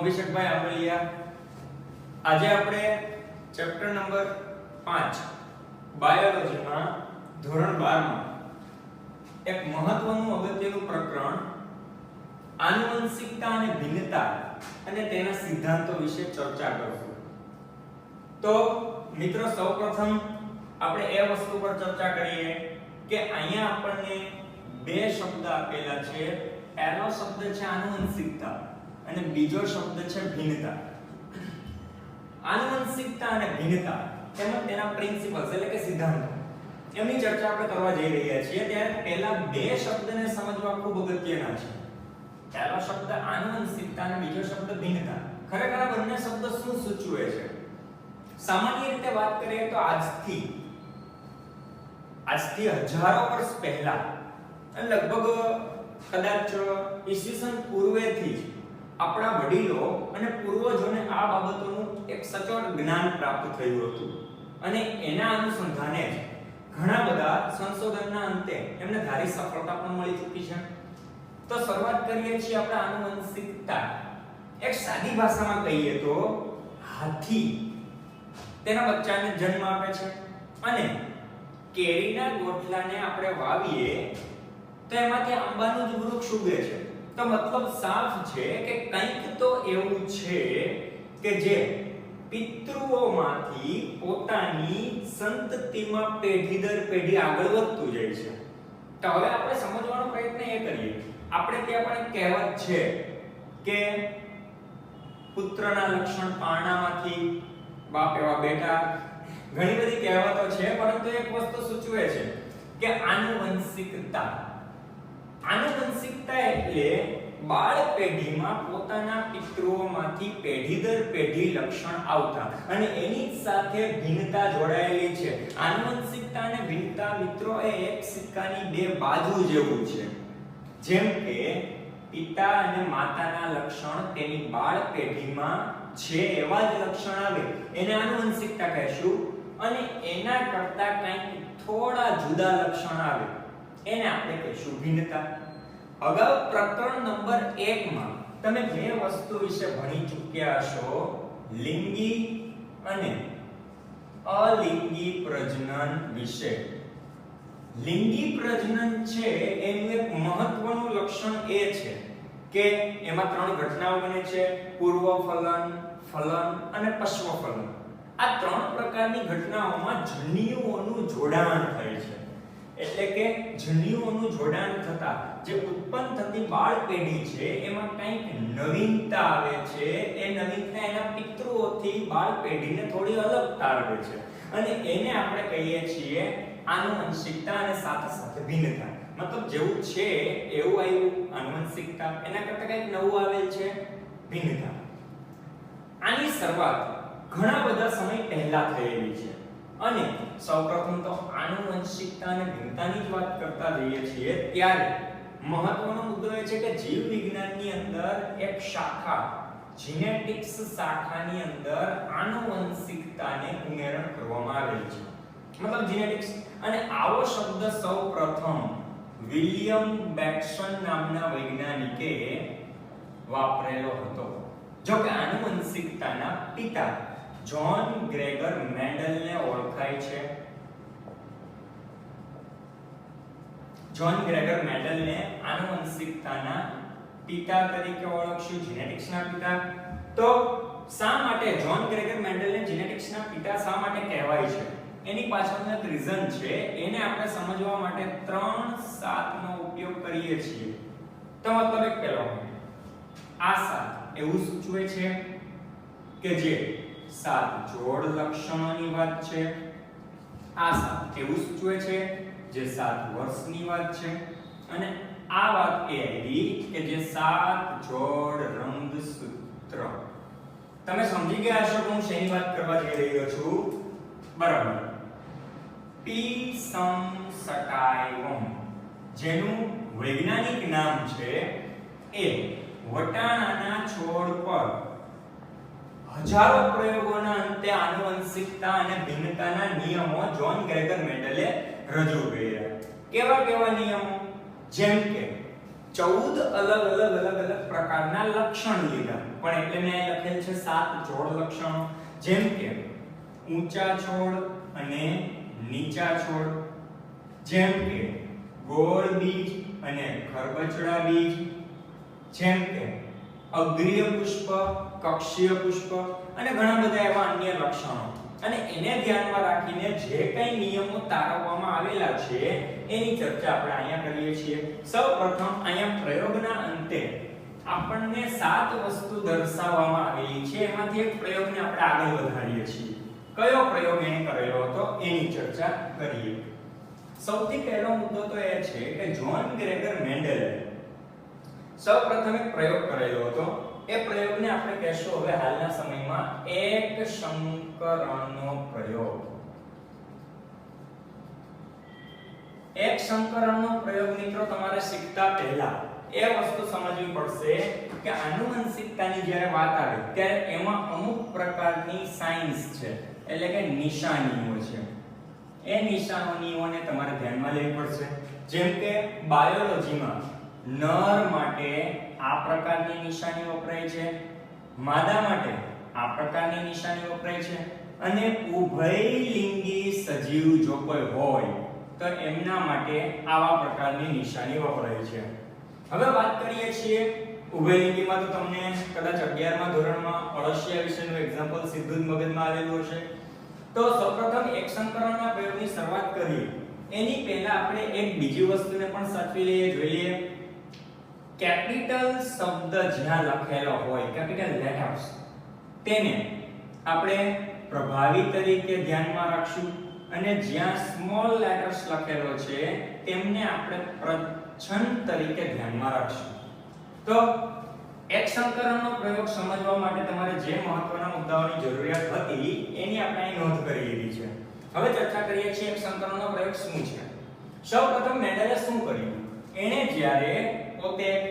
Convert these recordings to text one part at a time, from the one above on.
અભિષેકભાઈ આંબલિયા। આજે આપણે chapter number 5 બાયોલોજીમાં ધોરણ 12 માં એક મહત્વનું અગત્યનું પ્રકરણ આનુવંશિકતા અને ભિન્નતા અને તેના સિદ્ધાંતો વિશે ચર્ચા કરીશું। તો મિત્રો સૌપ્રથમ આપણે એ વસ્તુ પર ચર્ચા કરીએ કે અહીંયા આપણને બે શબ્દ આપેલા છે। પહેલો શબ્દ છે આનુવંશિકતા અને બીજો શબ્દ છે ભિન્નતા। આનુવંશિકતા અને ભિન્નતા તેમજ તેના પ્રિન્સિપલ્સ એટલે કે સિદ્ધાંતો એમની ચર્ચા આપણે કરવા જઈ રહ્યા છીએ। ત્યારે પહેલા બે શબ્દને સમજવા ખૂબ અગત્યના છે। પહેલો શબ્દ આનુવંશિકતા અને બીજો શબ્દ ભિન્નતા। ખરેખર આ બંને શબ્દ શું સૂચવે છે? સામાન્ય રીતે વાત કરીએ તો આજથી હજારો વર્ષ પહેલા લગભગ કદાચ ઈસવીસન પૂર્વેથી જ આપણા વડીલો અને પૂર્વજોને આ બાબતોનું એક સચોટ જ્ઞાન પ્રાપ્ત થયું હતું અને એના અનુસંધાને જ ઘણા બધા સંશોધનના અંતે એમને ધારી સફળતા પણ મળી ચૂકી છે। તો શરૂઆત કરીએ છીએ આપણે આનુવંશિકતા। એક સાદી ભાષામાં કહીએ તો હાથી તેના બચ્ચાને જન્મ આપે છે અને કેરીના ગોઠલાને આપણે વાવીએ તો એમાંથી આંબાનું જ વૃક્ષ ઉગે છે। તો મતલબ સાફ છે કે કંઈક તો એવું છે કે જે પિતૃઓમાંથી પોતાની સંતતિમાં પેઢી દર પેઢી આગળ વધતું જાય છે। તો હવે આપણે સમજવાનો પ્રયત્ન એ કરીએ। આપણે ત્યાં પણ કહેવત છે કે પુત્રના લક્ષણ પારણામાંથી બાપ એવા બેટા। ઘણી બધી કહેવતો છે પરંતુ એક વસ્તુ સૂચવે છે કે આનુવંશિકતા એટલે બાળ પેઢીમાં પોતાના પિતૃઓમાંથી પેઢી દર પેઢી લક્ષણ આવતા અને એની સાથે ભિન્નતા જોડાયેલી છે। આનુવંશિકતા અને ભિન્નતા મિત્રો એ એક સિક્કાની બે બાજુ જેવું છે। જેમ કે પિતા અને માતાના લક્ષણ તેની બાળ પેઢીમાં છે એવા જ લક્ષણ આવે એને આનુવંશિકતા કહેશું અને એના કરતા કંઈક થોડા જુદા લક્ષણ આવે એને આપણે કહીશું ભિન્નતા। અગાઉ પ્રકરણ નંબર 1 માં તમે બે વસ્તુ વિશે ભણી ચૂક્યા હશો, લિંગી અને અલિંગી પ્રજનન વિશે। લિંગી પ્રજનન છે એનું એક મહત્વનું લક્ષણ એ છે કે એમાં ત્રણ ઘટનાઓ બને છે, પૂર્વફલન, ફલન અને પશ્વફલન। આ ત્રણ પ્રકારની ઘટનાઓમાં જન્યુઓનું જોડાણ થાય છે। એટલે કે જન્યુઓનું જોડાણ થતા જે ઉત્પન્ન થતી બાળ પેઢી છે એમાં કંઈક નવીનતા આવે છે। એ નવીનતા એના પિતૃઓથી બાળ પેઢીને થોડી અલગ તારવે છે અને એને આપણે કહીએ છીએ આનુવંશિકતા અને સાથે સાથે ભિન્નતા। મતલબ જેવું છે એવું આવ્યું આનુવંશિકતા, એના કરતા કંઈક નવું આવેલ છે ભિન્નતા। આની શરૂઆત ઘણા બધા સમય પહેલા થયેલી છે અને સૌપ્રથમ તો આનુવંશિકતા અને ભિન્નતાની જ વાત કરતા જઈએ છીએ ત્યારે મહત્વનો મુદ્દો એ છે કે જીવ વિજ્ઞાનની અંદર એક શાખા જીનેટિક્સ શાખાની અંદર આનુવંશિકતાને ઉમેરણ કરવામાં આવેલ છે। મતલબ જીનેટિક્સ અને આવો શબ્દ સૌપ્રથમ વિલિયમ બેક્સન નામના વૈજ્ઞાનિકે વાપરેલો હતો। જો કે આનુવંશિકતાના પિતા જ્હોન ગ્રેગર મેન્ડલને ઓળખાય છે। જ્હોન ગ્રેગર મેન્ડલને આનુવંશિકતાના પિતા તરીકે ઓળખશું, જીનેટિક્સના પિતા। તો શા માટે જ્હોન ગ્રેગર મેન્ડલને જીનેટિક્સના પિતા શા માટે કહેવાય છે એની પાછળનું એક રીઝન છે। એને આપણે સમજવા માટે 3 7 નો ઉપયોગ કરીએ છીએ। તો મતલબ એક પહેલો આ 7 એવું સૂચવે છે કે જે 7 જોડ લક્ષણોની વાત છે। આ 7 એવું સૂચવે છે જે 7 વર્ષની વાત છે અને આ વાત એ આવી કે જે 7 જોડ રંગસૂત્ર। તમે સમજી ગયા હશો કે હું શેની વાત કરવા જઈ રહ્યો છું? બરાબર, પીસમસટાઇવમ જેનું વૈજ્ઞાનિક નામ છે એ વટાણાના છોડ પર હજારો પ્રયોગોના અંતે આનુવંશિકતા અને ભિન્નતાના નિયમો જ્હોન ગ્રેગર મેન્ડલે રજૂ કર્યા। કેવા નિયમો? જેમ કે 14 અલગ પ્રકારના લક્ષણ લીધા, પણ એટલે મેં અહીં લખેલ છે 7 છોડ લક્ષણો, જેમ કે ઊંચા છોડ અને નીચા છોડ, જેમ કે ગોળ બીજ અને ખરબચડા બીજ, જેમ કે અગ્રીય પુષ્પ, કક્ષીય પુષ્પ અને ઘણા બધા એવા અન્ય લક્ષણો. અને એને ધ્યાનમાં રાખીને જે કંઈ નિયમો તારવવામાં આવેલા છે એની ચર્ચા આપણે અહીંયા કરીએ છીએ. સૌપ્રથમ અહીંયા પ્રયોગના અંતે આપણને 7 વસ્તુ દર્શાવવામાં આવેલી છે, એમાંથી એક પ્રયોગને આપણે આગળ વધારીએ છીએ. કયો પ્રયોગ એને કરેલો હતો એની ચર્ચા કરીએ. સૌથી પહેલો મુદ્દો તો એ છે કે જ્હોન ગ્રેગર મેન્ડલે સૌપ્રથમ એક પ્રયોગ કરેલો હતો. એ પ્રયોગને આપણે કહેશું હવે હાલના સમયમાં એક સંકરણનો પ્રયોગ. એક સંકરણનો પ્રયોગ મિત્રો તમારે શીખતા પહેલા એ વસ્તુ સમજવી પડશે કે આનુવંશિકતાની જ્યારે વાત આવે ત્યારે એમાં અમુક પ્રકારની સાઇન્સ છે, એટલે કે નિશાનીઓ છે. એ નિશાનીઓને તમારે ધ્યાનમાં લેવી પડશે. જેમ કે બાયોલોજીમાં નર માટે આ પ્રકારની નિશાની વપરાય છે, માદા માટે આ પ્રકારની નિશાની વપરાય છે, અને ઉભયલિંગી સજીવ જો કોઈ હોય તો એમના માટે આવા પ્રકારની નિશાની વપરાય છે. હવે વાત કરીએ છીએ ઉભયલિંગીમાં, તો તમને કદાચ 11મા ધોરણમાં અળસિયા વિશેનું એક્ઝામ્પલ સીધું જ મગજમાં આવેલું હશે. તો સૌપ્રથમ એક સંકરણના પ્રયોગની શરૂઆત કરીએ એની પહેલા આપણે એક બીજી વસ્તુને પણ સાચવી લઈએ, જોઈએ. કેપિટલ શબ્દ જ્યાં લખેલો હોય, કેપિટલ લેટર્સ, તેને આપણે પ્રભાવી તરીકે ધ્યાનમાં રાખશું, અને જ્યાં સ્મોલ લેટર્સ લખેલો છે તેમને આપણે પ્રચ્છન્ન તરીકે ધ્યાનમાં રાખશું. તો એક સંકરણનો પ્રયોગ સમજવા માટે તમારે જે મહત્વના મુદ્દાઓની જરૂરિયાત હતી એની આપણે અહીં નોંધ કરી લીધી છે. હવે ચર્ચા કરીએ છીએ એક સંકરણનો પ્રયોગ શું છે. સૌપ્રથમ મેન્ડલે શું કર્યું? એણે જ્યારે પોતે એક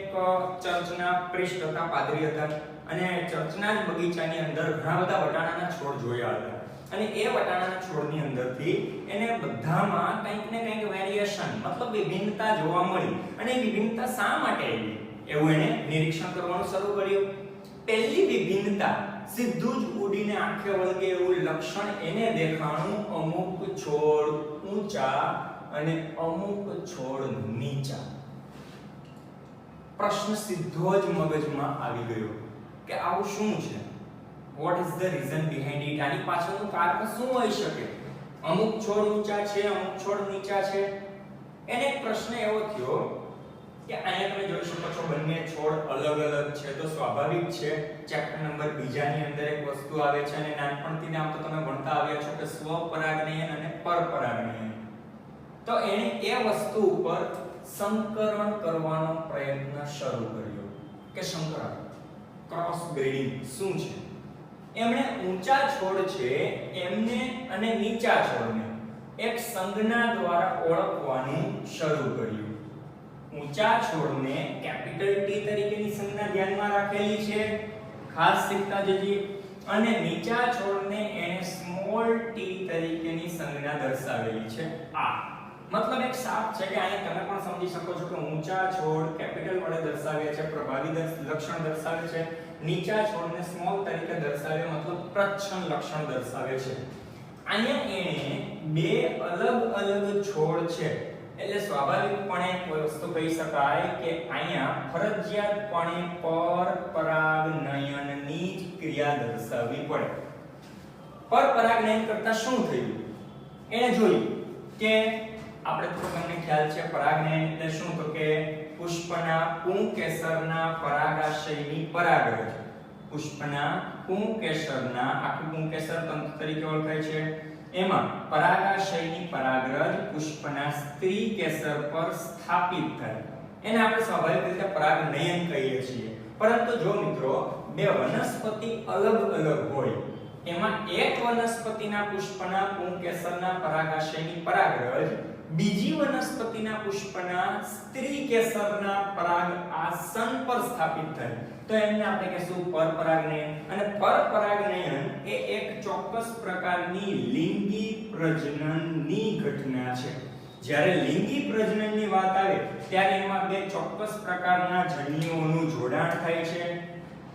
ચર્ચના પ્રિસ્ટ હતા, પાદરી હતા, અને ચર્ચના જ બગીચાની અંદર ઘણા બધા વટાણાના છોડ જોયા હતા, અને એ વટાણાના છોડની અંદરથી એને બધામાં કંઈક ને કંઈક વેરીએશન, મતલબ વિભિન્નતા જોવા મળી. અને વિભિન્નતા શા માટે આવી એવું એને નિરીક્ષણ કરવાનું શરૂ કર્યું. પહેલી વિભિન્નતા સીધું જ ઉડીને આંખે વળગે એવું લક્ષણ એને દેખાણું, અમુક છોડ ઊંચા અને અમુક છોડ નીચા. પ્રશ્ન સીધો જ મગજમાં આવી ગયો કે આવું શું છે? What is the reason behind it? આની પાછળનું કારણ શું હોઈ શકે? અમુક છોડ ઊંચા છે, અમુક છોડ નીચા છે. એને એક પ્રશ્ન એવો થયો કે અહીંયા તમે જોઈ શકો છો બંને છોડ અલગ અલગ છે, તો સ્વાભાવિક છે ચેપ્ટર નંબર 2 ની અંદર એક વસ્તુ આવે છે, અને નાનપણથી આમ તો તમે ભણતા આવ્યા છો કે સ્વપરાગનયન અને પરપરાગનયન. તો એણે એ વસ્તુ ઉપર સંકરણ કરવાનો પ્રયત્ન શરૂ કર્યો કે સંકરણ, ક્રોસ બ્રીડિંગ શું છે. એમણે ઊંચા છોડ છે એમને અને નીચા છોડને એક સંજ્ઞા દ્વારા ઓળખવાનું શરૂ કર્યું. ઊંચા છોડને કેપિટલ T તરીકેની સંજ્ઞા ધ્યાનમાં રાખેલી છે, ખાસ શીખતા જઈએ, અને નીચા છોડને એને સ્મોલ t તરીકેની સંજ્ઞા દર્શાવેલી છે. આ મતલબ એક સાપ છે કે અહીં તમે પણ સમજી શકો છો કે ઊંચા છોડ કેપિટલ વડે દર્શાવ્યા છે, પ્રભાવી લક્ષણ દર્શાવે છે, નીચા છોડને સ્મોલ તરીકે દર્શાવે, મતલબ પ્રચ્છન્ન લક્ષણ દર્શાવે છે. અહીંયા એને બે અલગ અલગ છોડ છે, એટલે સ્વાભાવિકપણે કોઈ વસ્તુ કહી શકાય કે અહીંયા ફરજિયાતપણે પરપરાગનયનની જ ક્રિયા દર્શાવવી પડે. પરપરાગનયન કરતા શું થયું? એને જોયું કે આપણે તો તમને ખ્યાલ છે પરાગનયન એટલે શું, તો કે પુષ્પના પુંકેસરના પરાગાશયની પરાગરજ. પુષ્પના પુંકેસરના, આખું પુંકેસર તંતુ તરીકે ઓળખાય છે, એમાં પરાગાશયની પરાગરજ પુષ્પના સ્ત્રી કેસર પર સ્થાપિત થાય, એને આપણે સ્વાભાવિક રીતે પરાગનયન કહીએ છીએ. પરંતુ જો મિત્રો બે વનસ્પતિ અલગ અલગ હોય, એમાં એક વનસ્પતિના પુષ્પના પુંકેસરના પરાગાશયની પરાગરજ બીજી વનસ્પતિના પુષ્પના સ્ત્રી કેસરના પરાગ આસન પર સ્થાપિત થાય, તો એમને આપણે કહીશું પરપરાગનયન. અને પરપરાગનયન એ એક ચોક્કસ પ્રકારની લિંગી પ્રજનનની ઘટના છે. જ્યારે લિંગી પ્રજનનની વાત આવે ત્યારે એમાં બે ચોક્કસ પ્રકારના જન્યુઓનું જોડાણ થાય છે,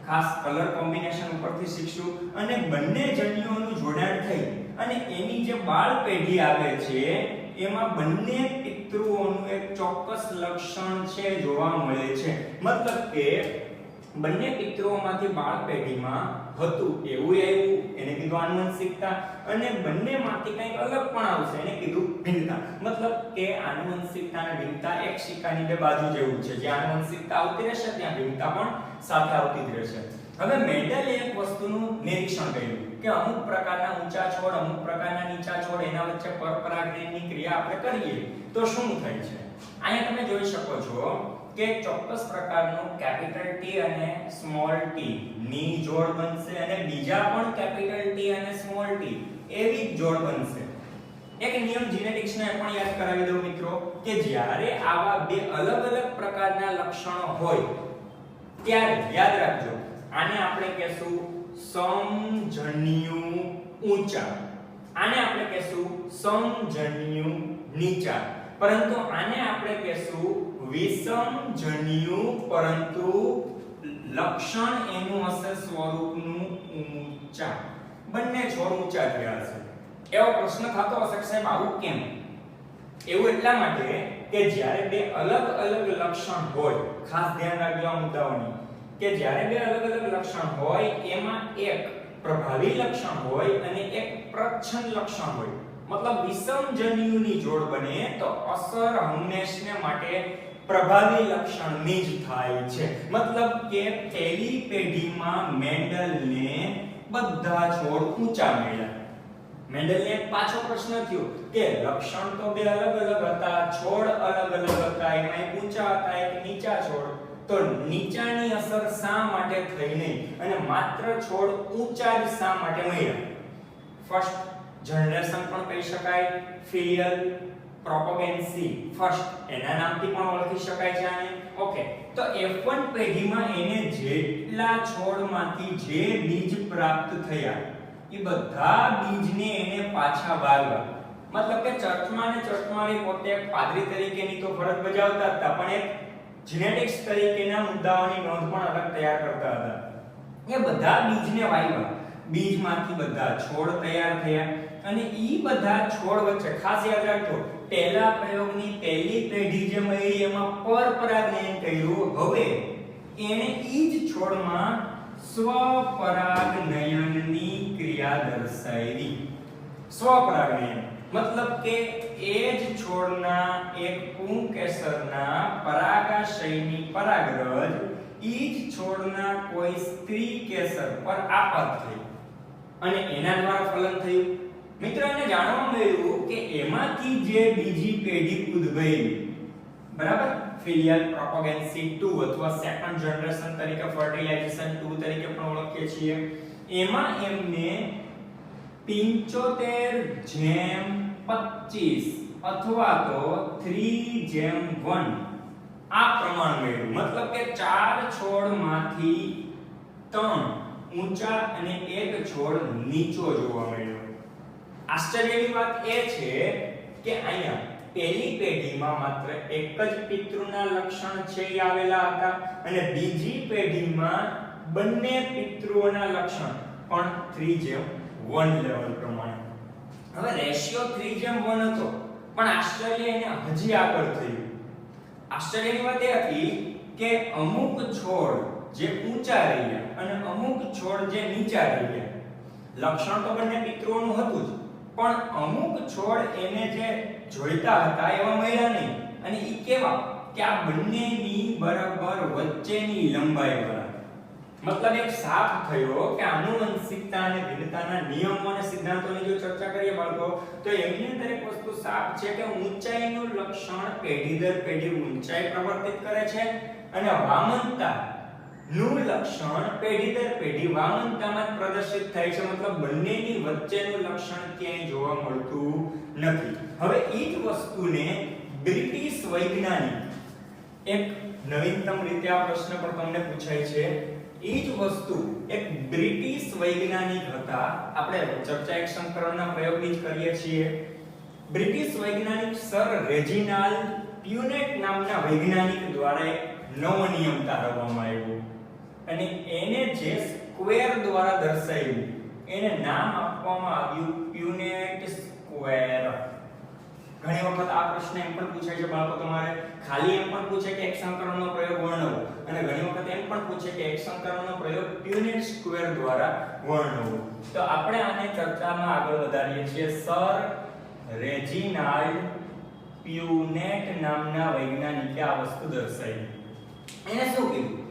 ખાસ કલર કોમ્બિનેશન ઉપરથી શીખશું, અને બંને જન્યુઓનું જોડાણ થઈ અને એની જે બાળ પેઢી આવે છે એમાં બંને પિતૃઓનું એક ચોક્કસ લક્ષણ છે જોવા મળે છે. મતલબ કે બંને પિતૃઓમાંથી બાળ પેઢીમાં હતું એવું આવ્યું, એને કીધું આનુવંશિકતા, અને બંનેમાંથી કંઈક અલગ પણ આવશે, એને કીધું ભિન્નતા. મતલબ કે આનુવંશિકતા અને ભિન્નતા એક સિક્કાની બે બાજુ જેવું છે, જ્યાં આનુવંશિકતા આવતી રહેશે ત્યાં ભિન્નતા પણ સાથે આવતી જ રહેશે. હવે મેન્ડલે એક વસ્તુનું નિરીક્ષણ કર્યું કે અમુક પ્રકારના ઊંચા છોડ, અમુક પ્રકારના નીચા છોડ, એના વચ્ચે પરપરાગણની ક્રિયા આપણે કરીએ તો શું થાય છે. અહીંયા તમે જોઈ શકો છો કે ચોક્કસ પ્રકારનું કેપિટલ T અને સ્મોલ t ની જોડ બનશે, અને બીજા પણ કેપિટલ T અને સ્મોલ t એવી જ જોડ બનશે. એક નિયમ જીનેટિક્સનો એ પણ યાદ કરાવી દઉં મિત્રો કે જ્યારે આવા બે અલગ અલગ પ્રકારના લક્ષણો હોય ત્યારે યાદ રાખજો, આને આપણે કહેશું સમજન્યુ ઊંચા, આને આપણે કહેશું સમજન્યુ નીચા, પરંતુ આને આપણે કહેશું વિષમજન્યુ, પરંતુ લક્ષણ એનું હશે સ્વરૂપનું ઊંચા. બંને છોડ ઊંચા થયા હશે. એવો પ્રશ્ન થતો હશે કે સાહેબ આવું કેમ? એવું એટલા માટે કે જ્યારે બે અલગ અલગ લક્ષણ હોય, ખાસ ધ્યાન રાખજો આ મુદ્દાઓની, કે જ્યારે બે અલગ અલગ લક્ષણ હોય એમાં એક પ્રભાવી લક્ષણ હોય અને એક પ્રચ્છન્ન લક્ષણ હોય. મતલબ વિષમજન્યુની જોડ બને તો અસર હંમેશને માટે પ્રભાવી લક્ષણની જ થાય છે. મતલબ કે પહેલી પેઢીમાં મેન્ડલને બધા છોડ ઊંચા મળ્યા. મેન્ડલને એક પાછો પ્રશ્ન થયો કે લક્ષણ તો બે અલગ અલગ હતા, છોડ અલગ અલગ હતા, એમાં એક ઊંચા હતા એક નીચા છોડ, તો નીચાની અસર શા માટે થઈ નહીં અને માત્ર છોડ ઊંચા જ શા માટે મળ્યા? ફર્સ્ટ જનરેશન પણ કહી શકાય, ફિલિયલ પ્રોપેગન્સી ફર્સ્ટ એના નામથી પણ ઓળખી શકાય છે આને. ઓકે, તો F1 પેઢીમાં એને જેટલા છોડમાંથી જે બીજ પ્રાપ્ત થયા એ બધા બીજને એને પાછા વાળવા. મતલબ કે ચર્ચમાં ને ચર્ચમાં પોતે એક પાદરી તરીકેની તો ફરજ બજાવતા હતા, પણ એક જીનેટિક્સ તરીકેના મુદ્દાઓની નોંધ પણ અલગ તૈયાર કરતા હતા. એ બધા બીજને વાવ્યા, બીજમાંથી બધા છોડ તૈયાર થયા, અને ઈ બધા છોડ વચ્ચે ખાસ યાદ રાખજો, પહેલા પ્રયોગની પહેલી પેઢી જે મળી એમાં પરપરાગનયન કર્યું. હવે એને ઈ જ છોડમાં સ્વપરાગનયનની ક્રિયા દર્શાવી. સ્વપરાગનયન મતલબ કે એ જ છોડના એક પુંકેસરના પરાગાશયની પરાગરજ ઈ જ છોડના કોઈ સ્ત્રી કેસર પર આપાત થઈ અને એના દ્વારા ફલન થયું. મિત્રો એને જાણવા મળ્યું કે એમાંથી જે બીજી પેઢી ઉદ્ભવી, બરાબર, ફિલિયલ પ્રોપેગન્સી 2 અથવા સેકન્ડ જનરેશન તરીકે ફર્ટિલાઇઝેશન 2 તરીકે પણ ઓળખીએ છીએ, એમાં એમને 75:25 અથવા તો 3:1 આ પ્રમાણ મળ્યું. મતલબ કે 4 છોડમાંથી 3 ઊંચા અને એક છોડ નીચો જોવા મળ્યો. આશ્ચર્યની વાત એ છે કે અહીંયા પહેલી પેઢીમાં માત્ર એક જ પિતૃના લક્ષણ છે એ આવેલા હતા, અને બીજી પેઢીમાં બંને પિતૃઓના લક્ષણ પણ 3:1 લેવલ પ્રમાણે. હવે રેશિયો 3:1 હતો, પણ આશ્ચર્ય એને હજી આગળ થયું. આશ્ચર્યની વાત એ હતી કે અમુક છોડ જે ઊંચા રહ્યા અને અમુક છોડ જે નીચા રહ્યા, લક્ષણ તો બંને પિતૃઓનું હતું જ, પણ અમુક છોડ એને જે જોઈતા હતા એવા મળ્યા નહીં. અને ઈ કેવા કે આ બંનેની બરાબર વચ્ચેની લંબાઈ વાળા. મતલબ એક સાફ થયો કે આનુવંશિકતા અને ભિન્નતાના નિયમો અને સિદ્ધાંતોની જો ચર્ચા કરીએ બાળકો, તો એમની અંદર એક વસ્તુ સાફ છે કે ઊંચાઈનું લક્ષણ પેઢી દર પેઢી ઊંચાઈ પ્રવર્તિત કરે છે, અને વામનતા નું લક્ષણ પેઢી દર પેઢી વામનતામાં પ્રદર્શિત થાય છે. મતલબ બંનેની વચ્ચેનું લક્ષણ ક્યાંય જોવા મળતું નથી. હવે એ જ વસ્તુને બ્રિટિશ વૈજ્ઞાનિક એક નવીનતમ રીતે આ પ્રશ્ન પણ તમને પૂછાય છે. એ જ વસ્તુ એક બ્રિટિશ વૈજ્ઞાનિક હતા, આપણે ચર્ચા એક સંકરણના પ્રયોગની જ કરીએ છીએ, બ્રિટિશ વૈજ્ઞાનિક સર રેજિનાલ્ડ પ્યુનેટ નામના વૈજ્ઞાનિક દ્વારા એક નવો નિયમ તારવવામાં આવ્યો અને એને જે સ્ક્વેર દ્વારા દર્શાવ્યું એને નામ આપવામાં આવ્યું પ્યુનેટ સ્ક્વેર. ઘણી વખત આ પ્રશ્ન એમ પણ પૂછાય છે બાળકો તમારે ખાલી એમ પણ પૂછે કે એક સંકલનનો પ્રયોગ વર્ણવો અને ઘણી વખત એમ પણ પૂછે કે એક સંકલનનો પ્રયોગ પ્યુનેટ સ્ક્વેર દ્વારા વર્ણવો. તો આપણે આને ચર્ચામાં આગળ વધારીએ છીએ. સર રેજિનાલ્ડ પ્યુનેટ નામના વૈજ્ઞાનિકે આ વસ્તુ દર્શાવી. એને શું કીધું?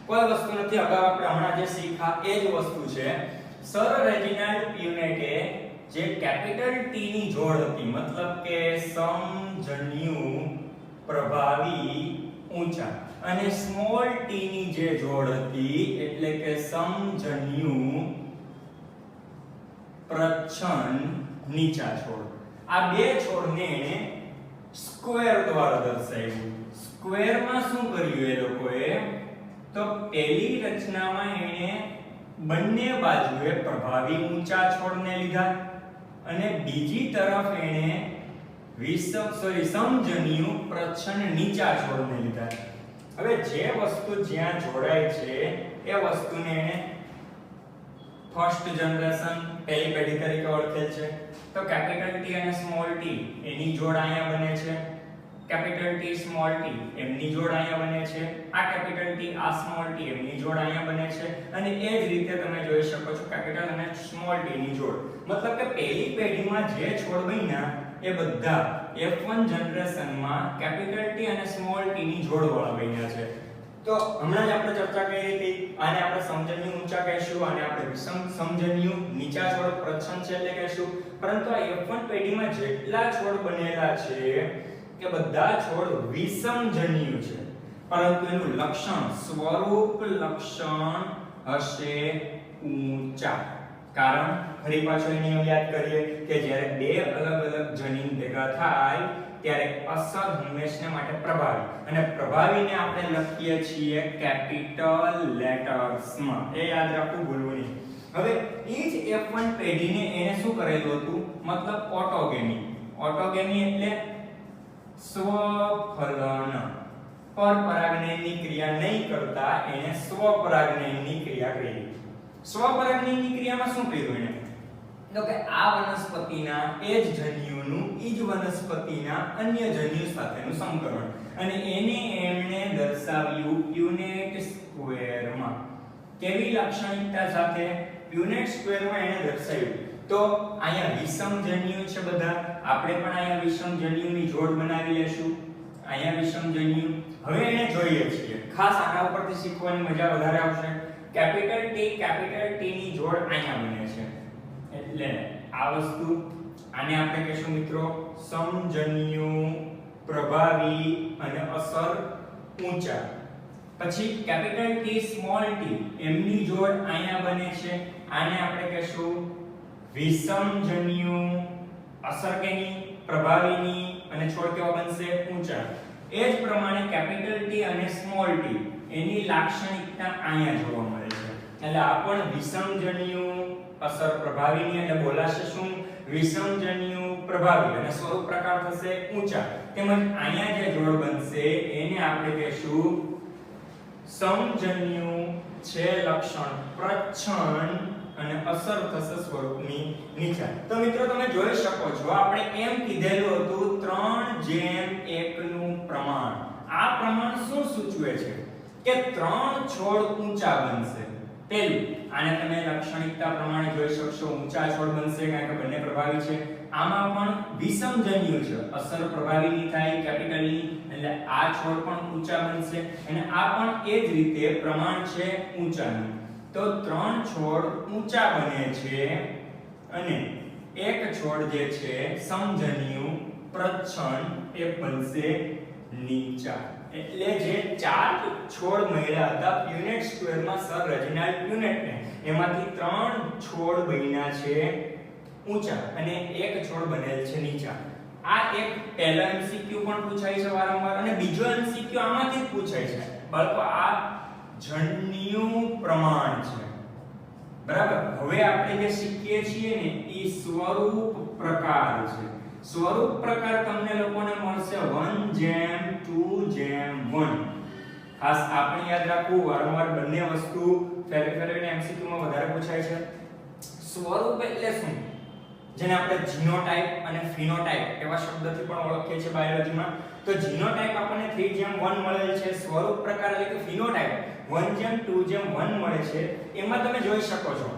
કોઈ વસ્તુ નથી, અગાઉ આપણે હમણાં જે શીખ્યા એ જ વસ્તુ છે. સર રેજિનાલ્ડ પ્યુનેટે જે કેપિટલ ટી ની જોડ હતી, મતલબ કે સમજન્યુ પ્રભાવી ઊંચા, અને સ્મોલ ટી ની જે જોડ હતી એટલે કે સમજન્યુ પ્રચ્છન્ન નીચા છોડ, આ બે છોડને એને સ્ક્વેર દ્વારા દર્શાવ્યું. સ્ક્વેરમાં શું કર્યું એ લોકોએ? તો પહેલી રચનામાં એને બંને બાજુએ પ્રભાવી ઊંચા છોડને લીધા અને બીજી તરફ એને સમજન્યુ પ્રચ્છન્ન નીચા છોડને લીધા. હવે જે વસ્તુ જ્યાં જોડાય છે એ વસ્તુને એને ફર્સ્ટ જનરેશન પહેલી પેઢી તરીકે ઓળખેલ છે. તો કેપિટલ ટી અને સ્મોલ ટી એની જોડ અહીંયા બને છે. કેપિટલ ટી સ્મોલ ટી એમની જોડ અહીંયા બને છે. આ કેપિટલ ટી આ સ્મોલ ટી એમની જોડ અહીંયા બને છે. અને એ જ રીતે તમે જોઈ શકો છો કેપિટલ અને સ્મોલ ટી ની જોડ. મતલબ કે પહેલી પેઢીમાં જે છોડ બન્યા એ બધા F1 જનરેશનમાં કેપિટલ ટી અને સ્મોલ ટી ની જોડ વાળા બન્યા છે. તો હમણાં જ આપણે ચર્ચા કરી હતી, આને આપણે સમજન્યુ ઊંચા કહીશું, આને આપણે વિષમ સમજન્યુ નીચા છોડ પ્રચ્છન્ન છે એટલે કહીશું. પરંતુ આ F1 પેઢીમાં જેટલા છોડ બનેલા છે કે બધા છોડ વિષમજન્યુ છે, પરંતુ એનું લક્ષણ સ્વરૂપ લક્ષણ હશે ઊંચા. કારણ ફરી પાછો એ નિયમ યાદ કરીએ કે જ્યારે બે અલગ અલગ જનીન ભેગા થાય ત્યારે અસર હંમેશા માટે પ્રભાવી, અને પ્રભાવીને આપણે લખીએ છીએ કેપિટલ લેટર્સમાં. એ યાદ રાખવું ભૂલવું નહીં. હવે એ જ F1 પેઢીને એને શું કરેલું હતું? મતલબ ઓટોગેમી. ઓટોગેમી એટલે સ્વફલન. પરપરાગનયનની ક્રિયા નહીં કરતા એને સ્વપરાગનયનની ક્રિયા કરી. સ્વપરાગનયનની ક્રિયામાં શું કર્યું એને? તો કે આ વનસ્પતિના એ જ જન્યુનું એ જ વનસ્પતિના અન્ય જન્યુ સાથેનું સંકરણ, અને એને એમણે દર્શાવ્યું પ્યુનેટ સ્ક્વેરમાં. કેવી લાક્ષણિકતા સાથે? પ્યુનેટ સ્ક્વેરમાં એને દર્શાવ્યું. તો અહીંયા વિષમ જન્યુ છે બધા, આપણે પણ અહીંયા વિષમ જન્યુની જોડ બનાવી લેશું. અહીંયા વિષમ જન્યુ. હવે એને જોઈએ છીએ, ખાસ આના ઉપરથી શીખવાની મજા વધારે આવશે. કેપિટલ ટી ની જોડ અહીંયા બને છે એટલે આ વસ્તુ, આને આપણે કહીશું મિત્રો સમજન્યુ પ્રભાવી અને અસર ઊંચા. પછી કેપિટલ ટી સ્મોલ ટી એમની જોડ અહીંયા બને છે, આને આપણે કહીશું વિષમજન્યુ અસર કેની? પ્રભાવીની. અને છોડ કેવા બનશે? ઊંચા. એ જ પ્રમાણે કેપિટલ ટી અને સ્મોલ ટી એની લાક્ષણિકતા અહીંયા જોવા મળે છે. એટલે આ પણ વિષમજન્યુ અસર પ્રભાવીની, એટલે બોલાશે શું? વિષમજન્યુ પ્રભાવી, અને સ્વરૂપ પ્રકાર થશે ઊંચા. તેમજ અહીંયા જે જોડ બનશે એને આપણે કહીશું સમજન્યુ છે લક્ષણ પ્રચ્છન્ન, અને અસર થશે સ્વરૂપની નીચા. તો મિત્રો તમે જોઈ શકો છો આપણે એમ કીધેલું હતું 3:1 નું પ્રમાણ. આ પ્રમાણ શું સૂચવે છે? કે 3 છોડ ઊંચા બનશે. પહેલું, આને તમે લાક્ષણિકતા પ્રમાણે જોઈ શકશો, ઊંચા છોડ બનશે કારણ કે બંને પ્રભાવી છે. આમાં પણ વિષમજન્યુ છે, અસર પ્રભાવીની થાય કેપિટલની, એટલે આ છોડ પણ ઊંચા બનશે, અને આ પણ એ જ રીતે પ્રમાણ છે ઊંચાનું. તો 3 છોડ ઊંચા બને છે અને એક છોડ જે છે સમજન્યુ પ્રચ્છન્ન એ બનશે નીચા. એટલે જે 4 છોડ મળ્યા હતા પ્યુનેટ સ્ક્વેરમાં સર રેજિનાલ્ડ પ્યુનેટને, એમાંથી 3 છોડ બન્યા છે ઊંચા અને એક છોડ બનેલ છે નીચા. આ એક પહેલા એમસીક્યુ પણ પૂછાય છે વારંવાર, અને બીજો એમસીક્યુ આમાંથી જ પૂછાય છે. બાળકો આ જન્યુ પ્રમાણ છે, બરાબર. હવે આપણે જે શીખીએ છીએ ને એ સ્વરૂપ પ્રકાર છે. સ્વરૂપ પ્રકાર તમને લોકોને મળશે 1:2:1. ખાસ આપણે યાદ રાખવું, વારંવાર બંને વસ્તુ ફેરવીને MCQ માં વધારે પૂછાય છે. સ્વરૂપ એટલે શું? જેને આપણે જીનોટાઇપ અને ફિનોટાઇપ એવા શબ્દથી પણ ઓળખીએ છીએ બાયોલોજીમાં. તો જીનોટાઇપ આપણને 3:1 મળેલ છે. સ્વરૂપ પ્રકાર એટલે કે ફિનોટાઇપ 1:2:1 મળે છે. એમાં તમે જોઈ શકો છો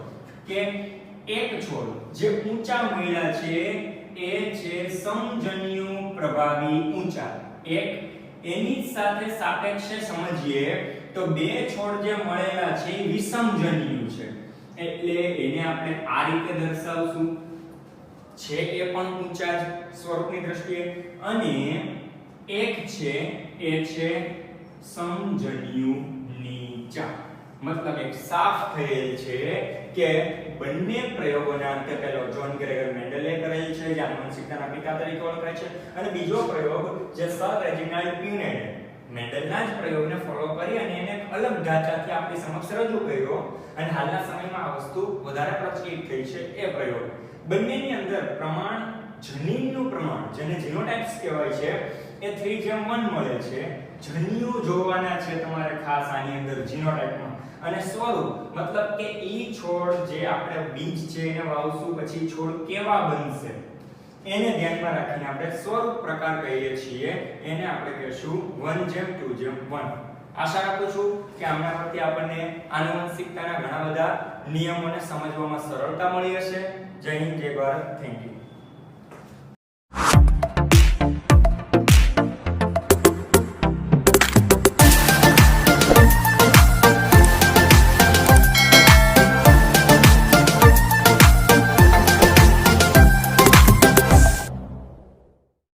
કે એક છોડ જે ઊંચા મળ્યા છે એ છે સમજન્યુ પ્રભાવી ઊંચા. એક એની સાથે સાપેક્ષે સમજીએ તો બે છોડ જે મળેલા છે એ વિષમજન્યુ છે. એટલે એને આપણે આ રીતે દર્શાવશું, છે એ પણ ઊંચા જ સ્વરૂપની દ્રષ્ટિએ, અને એક છે એ છે સમજન્યુ નીચા. મતલબ એક સાફ થયેલ છે કે બંને પ્રયોગોના અંતે પહેલો જોન ગ્રેગર મેન્ડલે કરેલ છે, જે આનુવંશિકતાના પિતા તરીકે ઓળખાય છે, અને બીજો પ્રયોગ જે સર રેજિનાલ્ડ પ્યુનેટે મેન્ડલના જ પ્રયોગને ફોલો કરી અને એને અલગ ઢાંચાથી આપણી સમક્ષ રજૂ કર્યો, અને હાલના સમયમાં આ વસ્તુ વધારે પ્રચલિત થઈ છે એ પ્રયોગ. બંનેની અંદર પ્રમાણ, જનીનનું પ્રમાણ જેને જીનોટાઇપ્સ કહેવાય છે એ 3:1 મળે છે. જન્યુ જોવાના છે તમારે ખાસ આની અંદર જીનોટાઇપમાં. અને સ્વરૂપ મતલબ કે ઈ છોડ જે આપણે બીજ છે એને વાવશું પછી છોડ કેવા બનશે એને ધ્યાનમાં રાખીને આપણે સ્વરૂપ પ્રકાર કહીએ છીએ. એને આપણે કહીશું 1:2:1. આશા રાખું છું કે આમના પરથી આપણને આનુવંશિકતાના ઘણા બધા નિયમોને સમજવામાં સરળતા મળી હશે. જય હિન્દ, જય ભારત. Thank you.